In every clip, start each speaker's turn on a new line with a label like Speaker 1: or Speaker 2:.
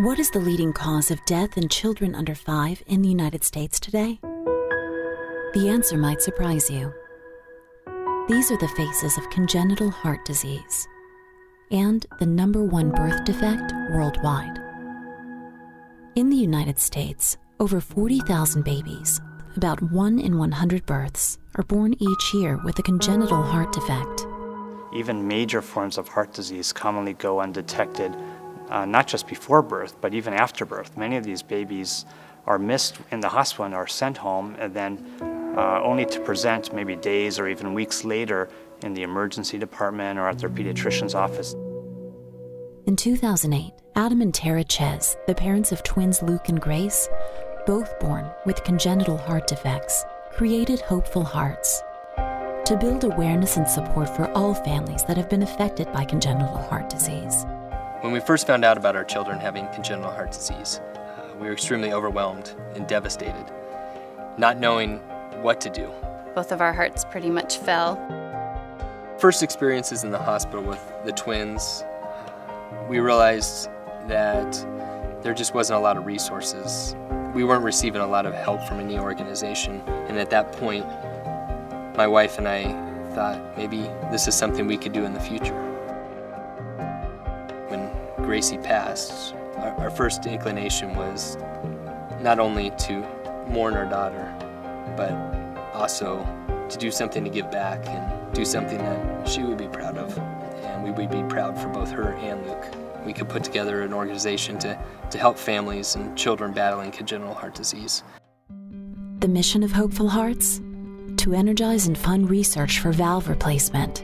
Speaker 1: What is the leading cause of death in children under 5 in the United States today? The answer might surprise you. These are the faces of congenital heart disease and the #1 birth defect worldwide. In the United States, over 40,000 babies, about 1 in 100 births, are born each year with a congenital heart defect.
Speaker 2: Even major forms of heart disease commonly go undetected, not just before birth, but even after birth. Many of these babies are missed in the hospital and are sent home, and then only to present maybe days or even weeks later in the emergency department or at their pediatrician's office.
Speaker 1: In 2008, Adam and Tara Ches, the parents of twins Luke and Grace, both born with congenital heart defects, created Hopeful Hearts to build awareness and support for all families that have been affected by congenital heart disease.
Speaker 3: When we first found out about our children having congenital heart disease, we were extremely overwhelmed and devastated, not knowing what to do.
Speaker 4: Both of our hearts pretty much fell.
Speaker 3: First experiences in the hospital with the twins, we realized that there just wasn't a lot of resources. We weren't receiving a lot of help from any organization, and at that point, my wife and I thought maybe this is something we could do in the future. When Gracie passed, our first inclination was not only to mourn our daughter, but also to do something to give back and do something that she would be proud of, and we would be proud for both her and Luke. We could put together an organization to help families and children battling congenital heart disease.
Speaker 1: The mission of Hopeful Hearts? To energize and fund research for valve replacement,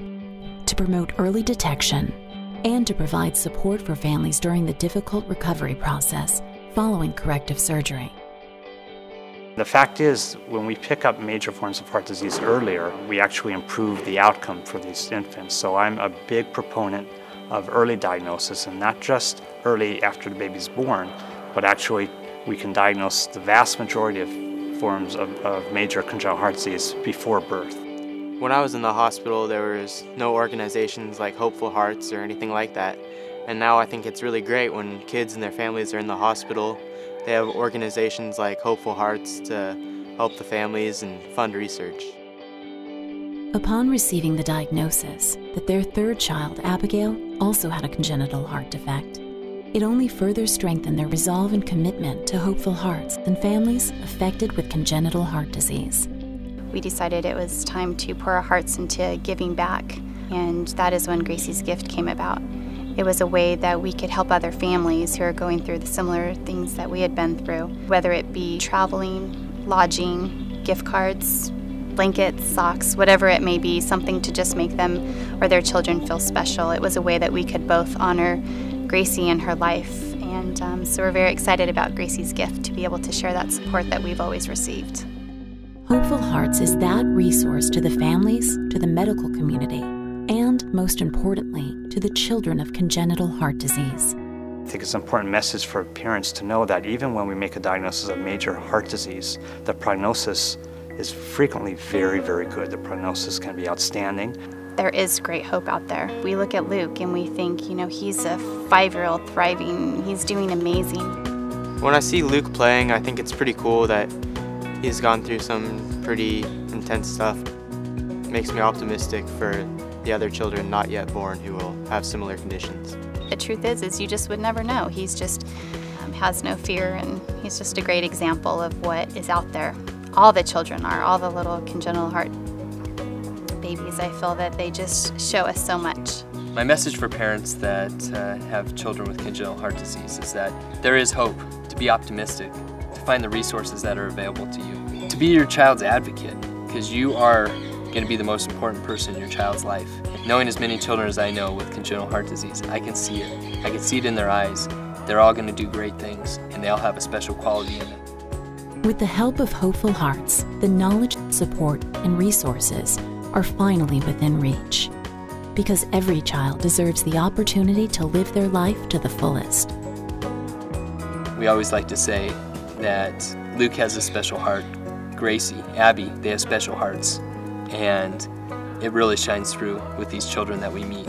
Speaker 1: to promote early detection, and to provide support for families during the difficult recovery process following corrective surgery.
Speaker 2: The fact is, when we pick up major forms of heart disease earlier, we actually improve the outcome for these infants. So I'm a big proponent of early diagnosis, and not just early after the baby's born, but actually we can diagnose the vast majority of forms of major congenital heart disease before birth.
Speaker 5: When I was in the hospital, there was no organizations like Hopeful Hearts or anything like that. And now I think it's really great when kids and their families are in the hospital. They have organizations like Hopeful Hearts to help the families and fund research.
Speaker 1: Upon receiving the diagnosis that their third child, Abigail, also had a congenital heart defect, it only further strengthened their resolve and commitment to Hopeful Hearts and families affected with congenital heart disease.
Speaker 4: We decided it was time to pour our hearts into giving back, and that is when Gracie's gift came about. It was a way that we could help other families who are going through the similar things that we had been through, whether it be traveling, lodging, gift cards, blankets, socks, whatever it may be, something to just make them or their children feel special. It was a way that we could both honor Gracie and her life, and so we're very excited about Gracie's gift to be able to share that support that we've always received.
Speaker 1: Hopeful Hearts is that resource to the families, to the medical community, and most importantly, to the children of congenital heart disease.
Speaker 2: I think it's an important message for parents to know that even when we make a diagnosis of major heart disease, the prognosis is frequently very, very good. The prognosis can be outstanding.
Speaker 4: There is great hope out there. We look at Luke and we think, you know, he's a 5-year-old thriving, he's doing amazing.
Speaker 5: When I see Luke playing, I think it's pretty cool that he's gone through some pretty intense stuff. It makes me optimistic for the other children not yet born who will have similar conditions.
Speaker 4: The truth is you just would never know. He's just has no fear, and he's just a great example of what is out there. All the children are, all the little congenital heart babies. I feel that they just show us so much.
Speaker 3: My message for parents that have children with congenital heart disease is that there is hope, to be optimistic, to find the resources that are available to you, to be your child's advocate, because you are going to be the most important person in your child's life. Knowing as many children as I know with congenital heart disease, I can see it. I can see it in their eyes. They're all going to do great things, and they all have a special quality in them.
Speaker 1: With the help of Hopeful Hearts, the knowledge, support, and resources are finally within reach. Because every child deserves the opportunity to live their life to the fullest.
Speaker 3: We always like to say that Luke has a special heart, Gracie, Abby, they have special hearts, and it really shines through with these children that we meet.